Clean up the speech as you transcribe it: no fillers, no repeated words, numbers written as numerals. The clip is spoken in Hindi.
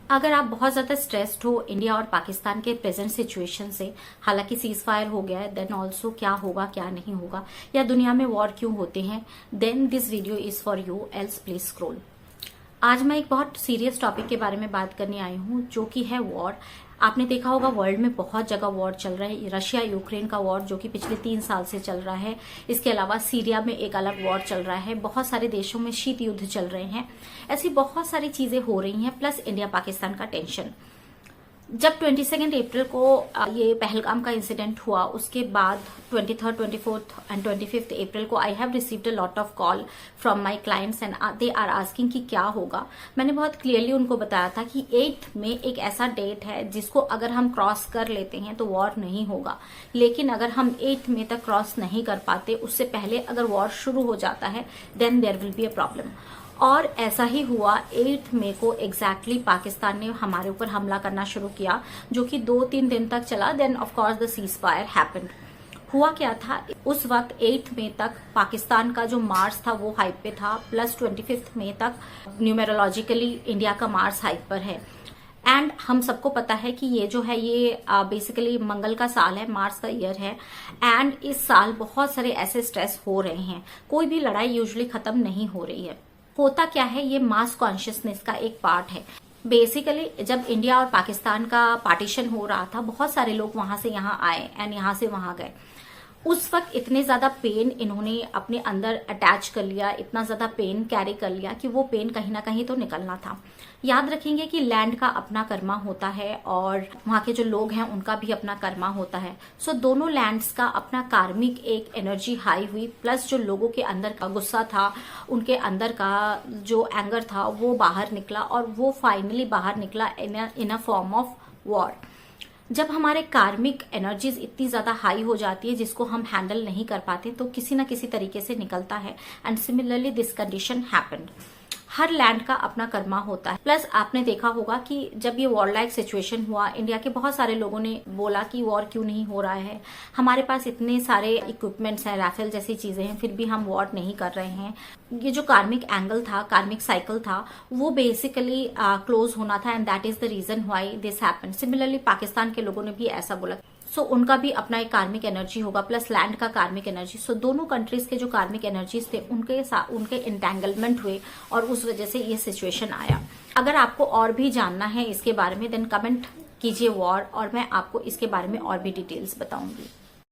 अगर आप बहुत ज्यादा स्ट्रेस्ड हो इंडिया और पाकिस्तान के प्रेजेंट सिचुएशन से, हालांकि सीज फायर हो गया है, देन ऑल्सो क्या होगा क्या नहीं होगा, या दुनिया में वॉर क्यों होते हैं, then this video is for you, else please scroll. आज मैं एक बहुत सीरियस टॉपिक के बारे में बात करने आई हूँ, जो कि है वॉर। आपने देखा होगा वर्ल्ड में बहुत जगह वॉर चल रहा है। रशिया यूक्रेन का वॉर जो कि पिछले 3 साल से चल रहा है। इसके अलावा सीरिया में एक अलग वॉर चल रहा है। बहुत सारे देशों में शीत युद्ध चल रहे हैं। ऐसी बहुत सारी चीजें हो रही हैं, प्लस इंडिया पाकिस्तान का टेंशन। जब 22 अप्रैल को ये पहलगाम का इंसिडेंट हुआ, उसके बाद 23, 24 एंड 25 अप्रैल को I have received a lot of call from my clients and they are asking कि क्या होगा। मैंने बहुत क्लियरली उनको बताया था कि 8 में एक ऐसा डेट है जिसको अगर हम क्रॉस कर लेते हैं तो वॉर नहीं होगा, लेकिन अगर हम 8 में तक क्रॉस नहीं कर पाते, उससे पहले अगर वॉर शुरू हो जाता है, then there will be a problem. और ऐसा ही हुआ। 8 मई को एग्जैक्टली पाकिस्तान ने हमारे ऊपर हमला करना शुरू किया, जो कि 2-3 दिन तक चला। Then of course the ceasefire happened. हुआ क्या था, उस वक्त 8 मई तक पाकिस्तान का जो मार्च था वो हाइप पे था, प्लस 25 मई तक न्यूमेरोलॉजिकली इंडिया का मार्च हाइप पर है। एंड हम सबको पता है कि ये जो है ये बेसिकली मंगल का साल है, मार्च का ईयर है। एंड इस साल बहुत सारे ऐसे स्ट्रेस हो रहे हैं। कोई भी लड़ाई यूजुअली खत्म नहीं हो रही है। होता क्या है, ये मास कॉन्शियसनेस का एक पार्ट है। बेसिकली जब इंडिया और पाकिस्तान का पार्टीशन हो रहा था, बहुत सारे लोग वहां से यहाँ आए एंड यहाँ से वहां गए। उस वक्त इतने ज्यादा पेन इन्होंने अपने अंदर अटैच कर लिया, इतना ज्यादा पेन कैरी कर लिया कि वो पेन कहीं ना कहीं तो निकलना था। याद रखेंगे कि लैंड का अपना कर्मा होता है और वहां के जो लोग हैं उनका भी अपना कर्मा होता है। सो दोनों लैंड्स का अपना कार्मिक एक एनर्जी हाई हुई, प्लस जो लोगों के अंदर का गुस्सा था, उनके अंदर का जो एंगर था वो बाहर निकला, और वो फाइनली बाहर निकला इन अ फॉर्म ऑफ वॉर। जब हमारे कार्मिक एनर्जीज इतनी ज्यादा हाई हो जाती है जिसको हम हैंडल नहीं कर पाते, तो किसी ना किसी तरीके से निकलता है। And similarly this condition happened. Her land का अपना कर्मा होता है। प्लस आपने देखा होगा कि जब ये वॉर लाइक सिचुएशन हुआ, इंडिया के बहुत सारे लोगों ने बोला कि वॉर क्यों नहीं हो रहा है, हमारे पास इतने सारे इक्विपमेंट्स हैं, राइफल जैसी चीजें हैं, फिर भी हम वॉर नहीं कर रहे हैं। ये जो कार्मिक एंगल था, कार्मिक साइकिल था, वो बेसिकली क्लोज होना था, and that is the reason why this happened. Similarly Pakistan के लोगों ने भी ऐसा बोला। सो उनका भी अपना एक कार्मिक एनर्जी होगा, प्लस लैंड का कार्मिक एनर्जी। सो दोनों कंट्रीज के जो कार्मिक एनर्जीज थे उनके इंटेंगलमेंट हुए, और उस वजह से ये सिचुएशन आया। अगर आपको और भी जानना है इसके बारे में, देन कमेंट कीजिए वॉर, और मैं आपको इसके बारे में और भी डिटेल्स बताऊंगी।